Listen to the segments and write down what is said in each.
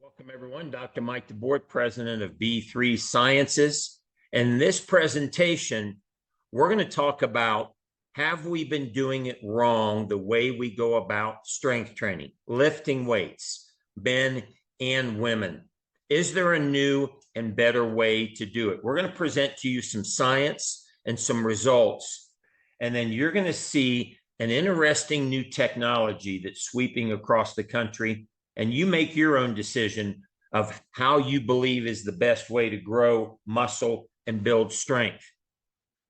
Welcome, everyone. Dr. Mike DeBoer, president of B3 Sciences. In this presentation, we're going to talk about, have we been doing it wrong the way we go about strength training, lifting weights, men and women? Is there a new and better way to do it? We're going to present to you some science and some results, and then you're going to see an interesting new technology that's sweeping across the country, and you make your own decision of how you believe is the best way to grow muscle and build strength.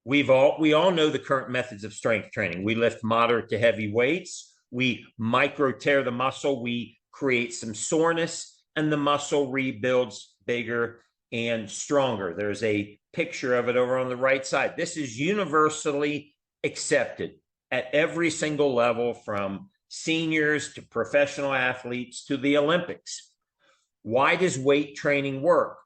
We all know the current methods of strength training. We lift moderate to heavy weights. We micro tear the muscle. We create some soreness, and the muscle rebuilds bigger and stronger. There's a picture of it over on the right side. This is universally accepted at every single level, from seniors to professional athletes to the Olympics. Why does weight training work?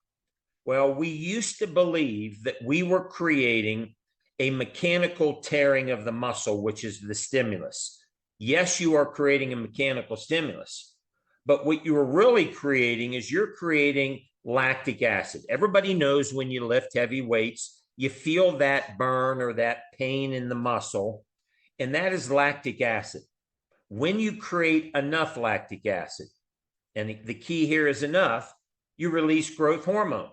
Well, we used to believe that we were creating a mechanical tearing of the muscle, which is the stimulus. Yes, you are creating a mechanical stimulus, but what you are really creating is you're creating lactic acid. Everybody knows when you lift heavy weights, you feel that burn or that pain in the muscle, and that is lactic acid. When you create enough lactic acid, and the key here is enough, you release growth hormone.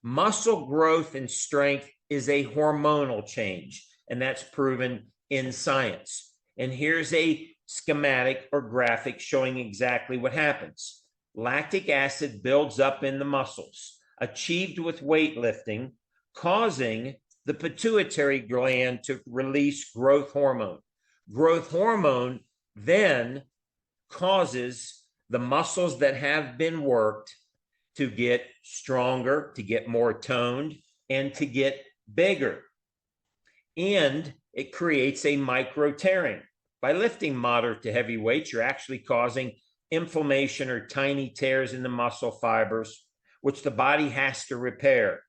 Muscle growth and strength is a hormonal change, and that's proven in science. And here's a schematic or graphic showing exactly what happens. Lactic acid builds up in the muscles, achieved with weightlifting, causing the pituitary gland to release growth hormone. Growth hormone then causes the muscles that have been worked to get stronger, to get more toned, and to get bigger. And it creates a micro tearing. By lifting moderate to heavy weights, you're actually causing inflammation or tiny tears in the muscle fibers, which the body has to repair.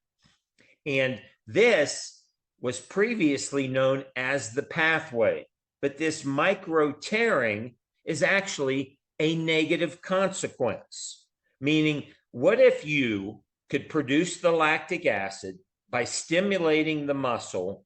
And this was previously known as the pathway. But this micro tearing is actually a negative consequence, meaning, what if you could produce the lactic acid by stimulating the muscle,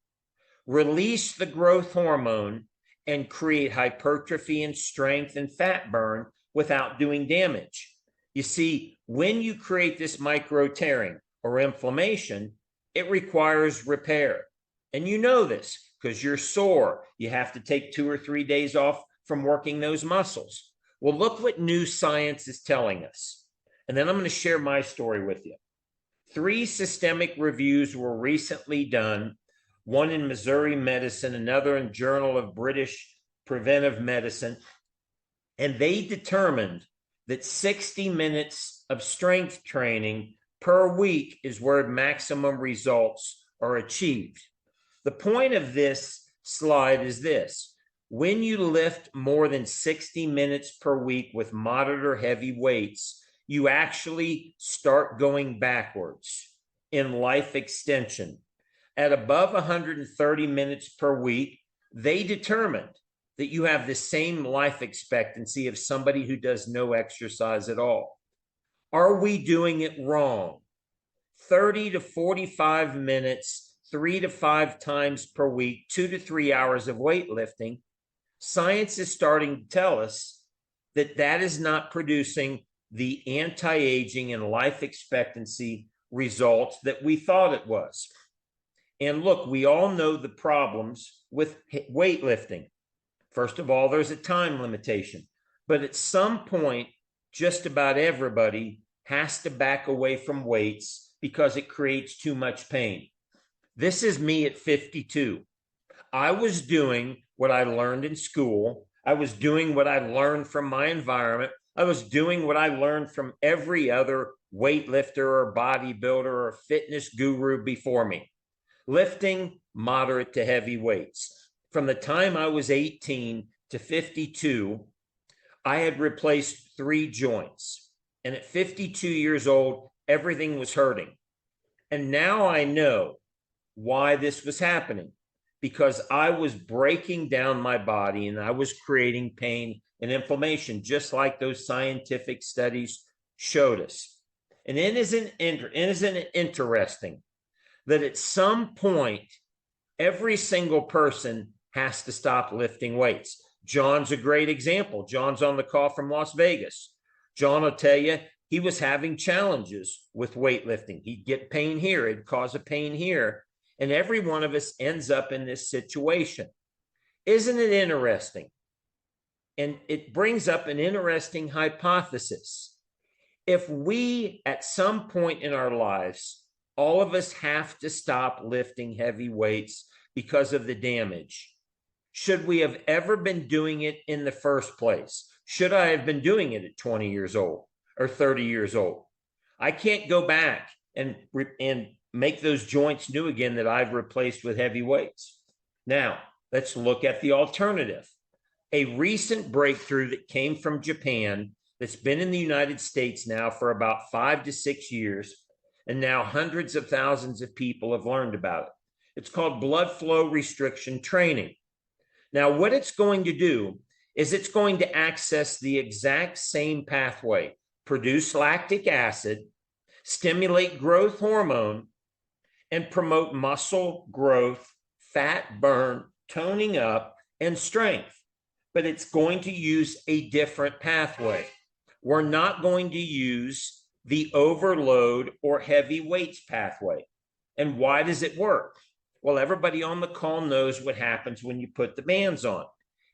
release the growth hormone, and create hypertrophy and strength and fat burn without doing damage? You see, when you create this micro tearing or inflammation, it requires repair. And you know this because you're sore. You have to take 2 or 3 days off from working those muscles. Well, look what new science is telling us. And then I'm going to share my story with you. 3 systemic reviews were recently done, one in Missouri Medicine, another in Journal of British Preventive Medicine, and they determined that 60 minutes of strength training per week is where maximum results are achieved. The point of this slide is this: when you lift more than 60 minutes per week with moderate or heavy weights, you actually start going backwards in life extension. At above 130 minutes per week, they determined that you have the same life expectancy of somebody who does no exercise at all. Are we doing it wrong? 30 to 45 minutes, 3 to 5 times per week, 2 to 3 hours of weightlifting. Science is starting to tell us that that is not producing the anti-aging and life expectancy results that we thought it was. And look, we all know the problems with weightlifting. First of all, there's a time limitation. But at some point, just about everybody has to back away from weights because it creates too much pain. This is me at 52. I was doing what I learned in school. I was doing what I learned from my environment. I was doing what I learned from every other weightlifter or bodybuilder or fitness guru before me. Lifting moderate to heavy weights. From the time I was 18 to 52, I had replaced 3 joints. And at 52 years old, everything was hurting. And now I know why this was happening, because I was breaking down my body and I was creating pain and inflammation, just like those scientific studies showed us. And isn't it interesting that at some point, every single person has to stop lifting weights? John's a great example. John's on the call from Las Vegas. John will tell you he was having challenges with weightlifting. He'd get pain here, it'd cause a pain here. And every one of us ends up in this situation. Isn't it interesting? And it brings up an interesting hypothesis. If we, at some point in our lives, all of us have to stop lifting heavy weights because of the damage, should we have ever been doing it in the first place? Should I have been doing it at 20 years old or 30 years old? I can't go back and make those joints new again that I've replaced with heavy weights. Now, let's look at the alternative. A recent breakthrough that came from Japan that's been in the United States now for about 5 to 6 years, and now hundreds of thousands of people have learned about it. It's called blood flow restriction training. Now, what it's going to do is it's going to access the exact same pathway, produce lactic acid, stimulate growth hormone, and promote muscle growth, fat burn, toning up, and strength. But it's going to use a different pathway. We're not going to use the overload or heavy weights pathway. And why does it work? Well, everybody on the call knows what happens when you put the bands on.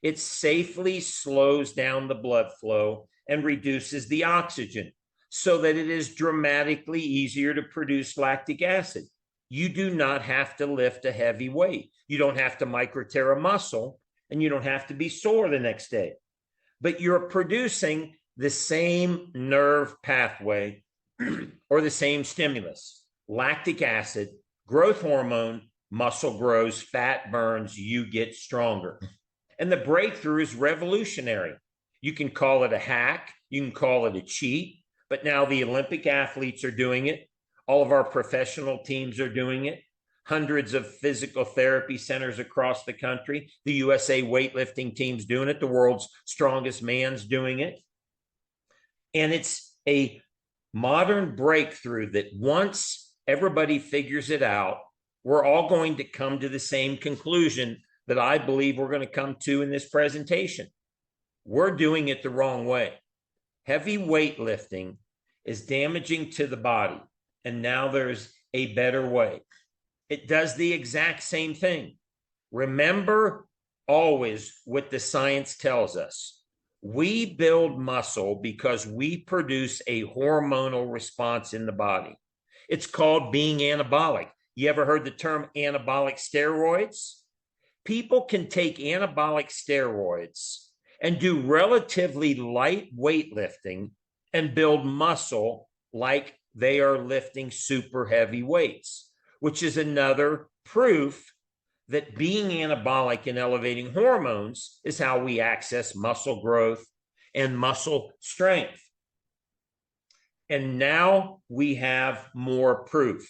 It safely slows down the blood flow and reduces the oxygen so that it is dramatically easier to produce lactic acid. You do not have to lift a heavy weight. You don't have to micro tear a muscle, and you don't have to be sore the next day. But you're producing the same nerve pathway or the same stimulus: lactic acid, growth hormone, muscle grows, fat burns, you get stronger. And the breakthrough is revolutionary. You can call it a hack, you can call it a cheat, but now the Olympic athletes are doing it. All of our professional teams are doing it. Hundreds of physical therapy centers across the country. The USA weightlifting team's doing it. The world's strongest man's doing it. And it's a modern breakthrough that once everybody figures it out, we're all going to come to the same conclusion that I believe we're going to come to in this presentation. We're doing it the wrong way. Heavy weightlifting is damaging to the body, and now there's a better way. It does the exact same thing. Remember always what the science tells us. We build muscle because we produce a hormonal response in the body. It's called being anabolic. You ever heard the term anabolic steroids? People can take anabolic steroids and do relatively light weightlifting and build muscle like they are lifting super heavy weights, which is another proof that being anabolic and elevating hormones is how we access muscle growth and muscle strength. And now we have more proof.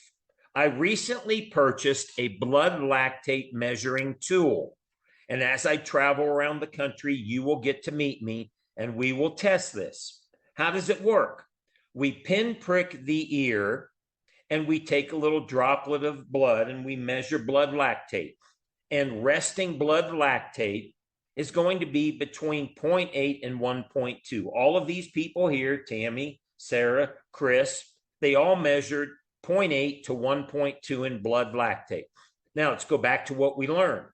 I recently purchased a blood lactate measuring tool. And as I travel around the country, you will get to meet me and we will test this. How does it work? We pinprick the ear and we take a little droplet of blood and we measure blood lactate. And resting blood lactate is going to be between 0.8 and 1.2. All of these people here, Tammy, Sarah, Chris, they all measured 0.8 to 1.2 in blood lactate. Now let's go back to what we learned.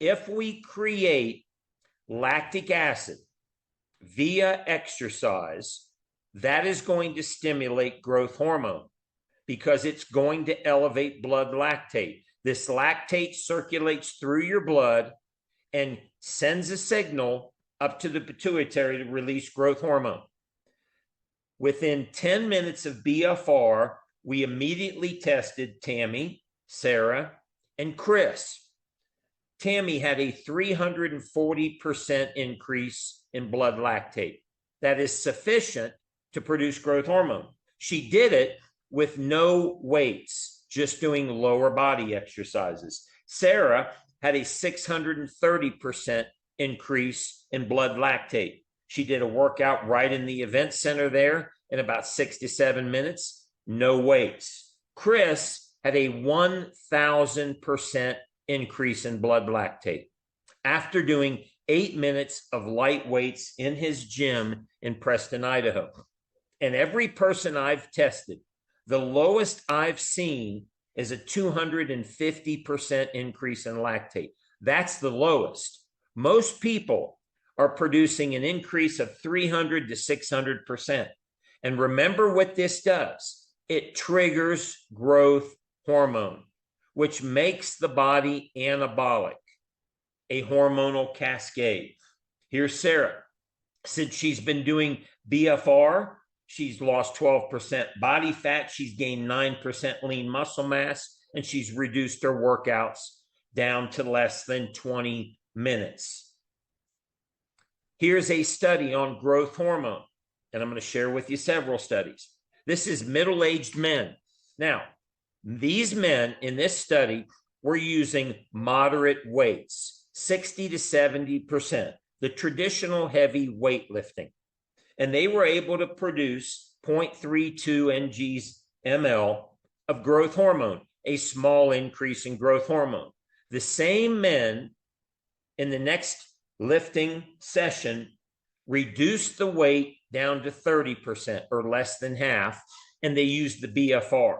If we create lactic acid via exercise, that is going to stimulate growth hormone because it's going to elevate blood lactate. This lactate circulates through your blood and sends a signal up to the pituitary to release growth hormone. Within 10 minutes of BFR, we immediately tested Tammy, Sarah, and Chris. Tammy had a 340% increase in blood lactate. That is sufficient to produce growth hormone. She did it with no weights, just doing lower body exercises. Sarah had a 630% increase in blood lactate. She did a workout right in the event center there in about 6 to 7 minutes, no weights. Chris had a 1,000% increase in blood lactate after doing 8 minutes of light weights in his gym in Preston, Idaho. And every person I've tested, the lowest I've seen is a 250% increase in lactate. That's the lowest. Most people are producing an increase of 300 to 600%. And remember what this does. It triggers growth hormone, which makes the body anabolic, a hormonal cascade. Here's Sarah. Since she's been doing BFR, she's lost 12% body fat, she's gained 9% lean muscle mass, and she's reduced her workouts down to less than 20 minutes. Here's a study on growth hormone, and I'm going to share with you several studies. This is middle-aged men. Now, these men in this study were using moderate weights, 60 to 70%, the traditional heavy weightlifting. And they were able to produce 0.32 mg/ml of growth hormone, a small increase in growth hormone. The same men in the next lifting session reduced the weight down to 30% or less than half, and they used the BFR.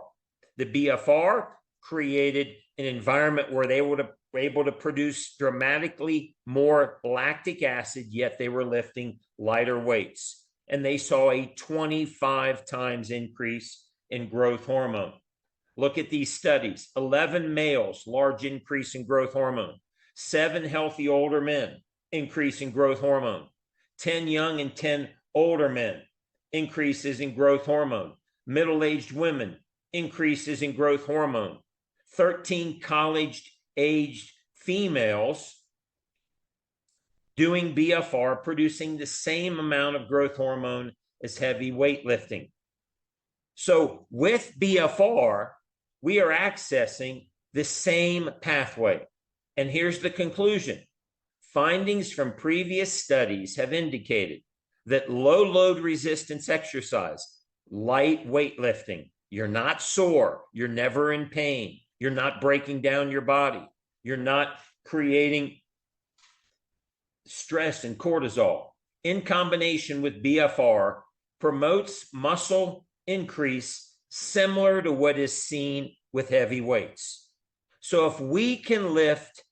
The BFR created an environment where they were able to produce dramatically more lactic acid, yet they were lifting lighter weights. And they saw a 25 times increase in growth hormone. Look at these studies. 11 males, large increase in growth hormone. 7 healthy older men, increase in growth hormone. 10 young and 10 older men, increases in growth hormone. Middle-aged women, increases in growth hormone. 13 college-aged females doing BFR, producing the same amount of growth hormone as heavy weightlifting. So with BFR, we are accessing the same pathway. And here's the conclusion. Findings from previous studies have indicated that low load resistance exercise, light weightlifting, you're not sore, you're never in pain, you're not breaking down your body, you're not creating stress and cortisol, in combination with BFR, promotes muscle increase similar to what is seen with heavy weights. So if we can lift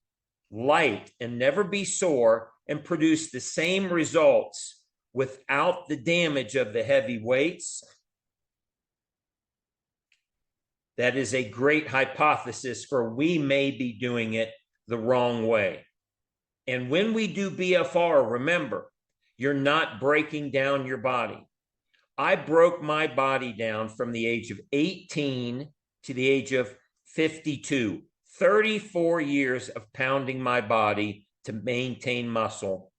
light and never be sore and produce the same results without the damage of the heavy weights, that is a great hypothesis for we may be doing it the wrong way. And when we do BFR, remember, you're not breaking down your body. I broke my body down from the age of 18 to the age of 52, 34 years of pounding my body to maintain muscle,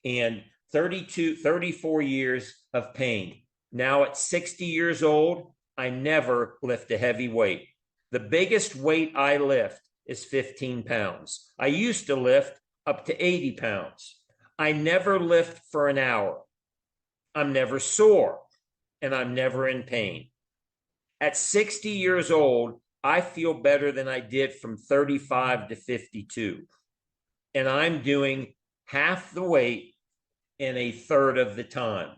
and 34 years of pain. Now at 60 years old, I never lift a heavy weight. The biggest weight I lift is 15 pounds. I used to lift up to 80 pounds. I never lift for an hour. I'm never sore, and I'm never in pain. At 60 years old, I feel better than I did from 35 to 52. And I'm doing half the weight in a third of the time.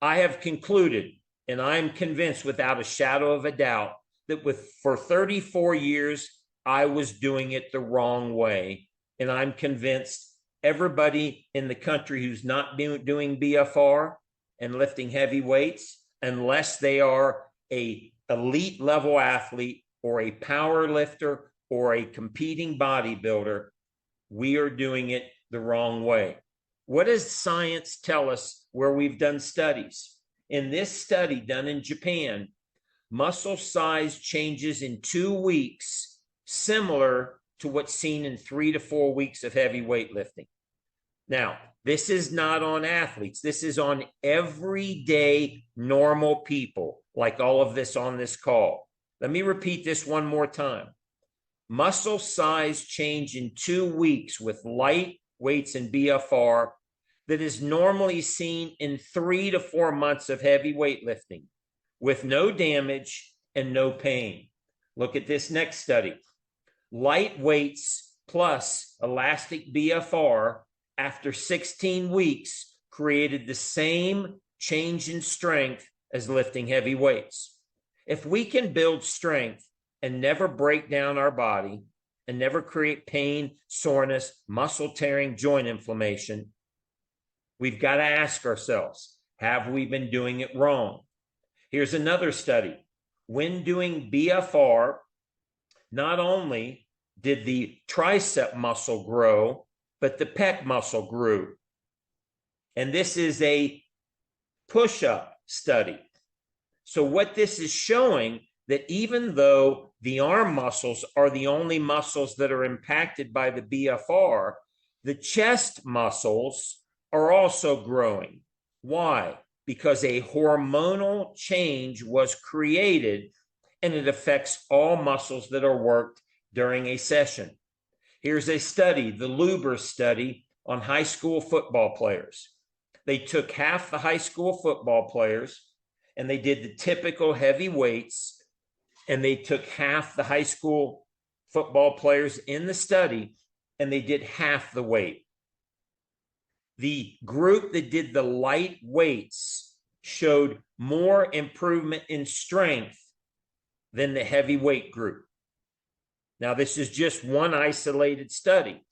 I have concluded, and I'm convinced without a shadow of a doubt, that for 34 years, I was doing it the wrong way. And I'm convinced everybody in the country who's not doing BFR and lifting heavy weights, unless they are an elite level athlete or a power lifter or a competing bodybuilder, we are doing it the wrong way. What does science tell us where we've done studies? In this study done in Japan, muscle size changes in 2 weeks, similar to what's seen in 3 to 4 weeks of heavy weightlifting. Now, this is not on athletes. This is on everyday normal people, like all of this on this call. Let me repeat this one more time. Muscle size change in 2 weeks with light weights and BFR. that is normally seen in 3 to 4 months of heavy weightlifting with no damage and no pain. Look at this next study. Light weights plus elastic BFR after 16 weeks created the same change in strength as lifting heavy weights. If we can build strength and never break down our body and never create pain, soreness, muscle tearing, joint inflammation, we've got to ask ourselves, have we been doing it wrong? Here's another study. When doing BFR, not only did the tricep muscle grow, but the pec muscle grew. And this is a push-up study. So what this is showing, that even though the arm muscles are the only muscles that are impacted by the BFR, the chest muscles are also growing. Why? Because a hormonal change was created, and it affects all muscles that are worked during a session. Here's a study, the Luber study on high school football players. They took half the high school football players and they did the typical heavy weights, and they took half the high school football players in the study and they did half the weight. The group that did the light weights showed more improvement in strength than the heavyweight group. Now, this is just one isolated study.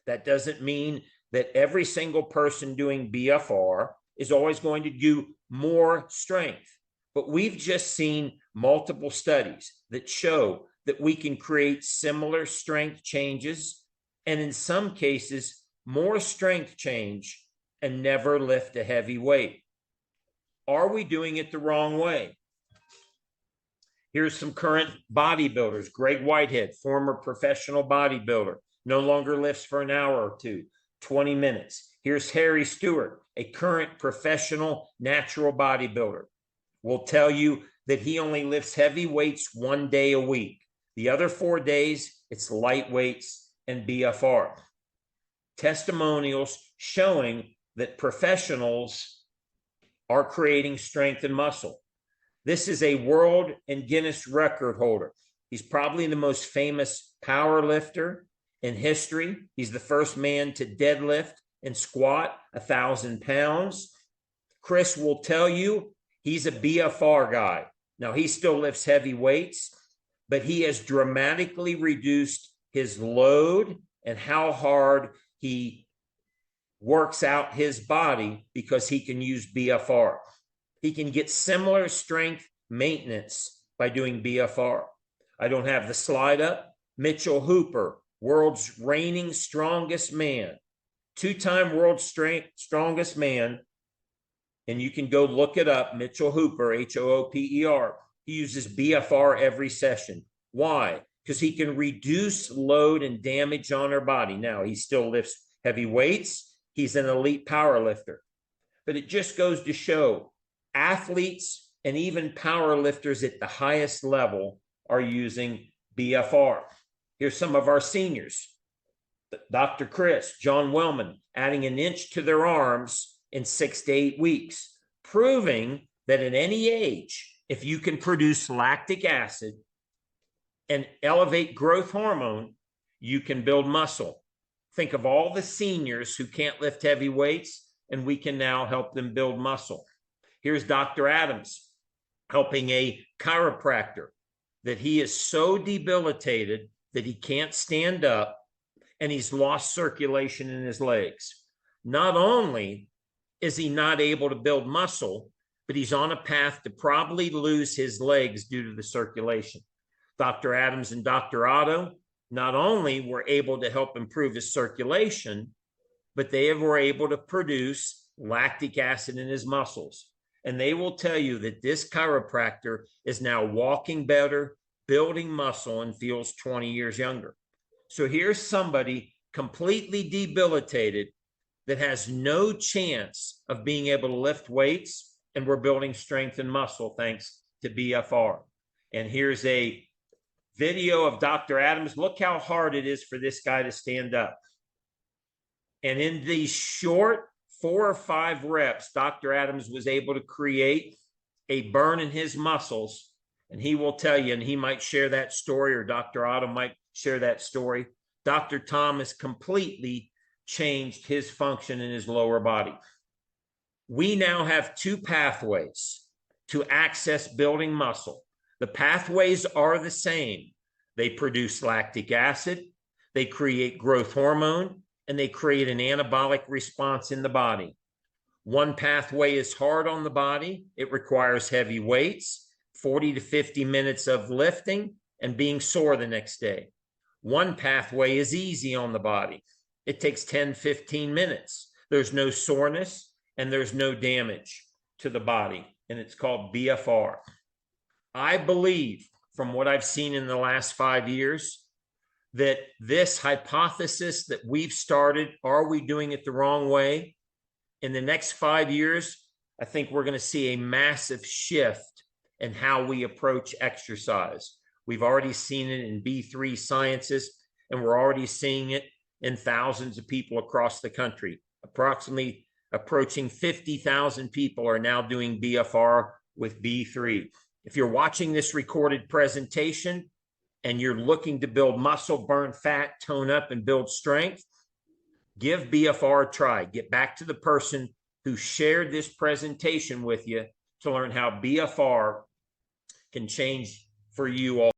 That doesn't mean that every single person doing BFR is always going to do more strength. But we've just seen multiple studies that show that we can create similar strength changes, and in some cases, more strength change, and never lift a heavy weight. Are we doing it the wrong way? Here's some current bodybuilders. Greg Whitehead, former professional bodybuilder, no longer lifts for an hour or two, 20 minutes. Here's Harry Stewart, a current professional natural bodybuilder. Will tell you that he only lifts heavy weights 1 day a week. The other 4 days, it's light weights and BFR. Testimonials showing that professionals are creating strength and muscle. This is a world and Guinness record holder. He's probably the most famous power lifter in history. He's the first man to deadlift and squat 1,000 pounds. Chris will tell you he's a BFR guy. Now, he still lifts heavy weights, but he has dramatically reduced his load and how hard he works out his body because he can use BFR. He can get similar strength maintenance by doing BFR. I don't have the slide up. Mitchell Hooper, world's reigning strongest man, 2-time world strongest man. And you can go look it up, Mitchell Hooper, Hooper. He uses BFR every session. Why? Because he can reduce load and damage on our body. Now, he still lifts heavy weights. He's an elite power lifter. But it just goes to show athletes and even power lifters at the highest level are using BFR. Here's some of our seniors. Dr. Chris, John Wellman, adding 1 inch to their arms in 6 to 8 weeks, proving that at any age, if you can produce lactic acid and elevate growth hormone, you can build muscle. Think of all the seniors who can't lift heavy weights, and we can now help them build muscle. Here's Dr. Adams helping a chiropractor that he is so debilitated that he can't stand up and he's lost circulation in his legs. Not only is he not able to build muscle, but he's on a path to probably lose his legs due to the circulation. Dr. Adams and Dr. Otto not only were able to help improve his circulation, but they were able to produce lactic acid in his muscles. And they will tell you that this chiropractor is now walking better, building muscle, and feels 20 years younger. So here's somebody completely debilitated that has no chance of being able to lift weights, and we're building strength and muscle thanks to BFR. And here's a video of Dr. Adams. Look how hard it is for this guy to stand up. And in these short 4 or 5 reps, Dr. Adams was able to create a burn in his muscles. And he will tell you, and he might share that story, or Dr. Otto might share that story. Dr. Thomas completely changed his function in his lower body. We now have 2 pathways to access building muscle. The pathways are the same. They produce lactic acid, they create growth hormone, and they create an anabolic response in the body. One pathway is hard on the body. It requires heavy weights, 40 to 50 minutes of lifting, and being sore the next day. One pathway is easy on the body. It takes 10, 15 minutes. There's no soreness and there's no damage to the body, and it's called BFR. I believe, from what I've seen in the last 5 years, that this hypothesis that we've started, are we doing it the wrong way? In the next 5 years, I think we're going to see a massive shift in how we approach exercise. We've already seen it in B3 Sciences, and we're already seeing it in thousands of people across the country. Approximately approaching 50,000 people are now doing BFR with B3. If you're watching this recorded presentation and you're looking to build muscle, burn fat, tone up, and build strength, give BFR a try. Get back to the person who shared this presentation with you to learn how BFR can change for you all.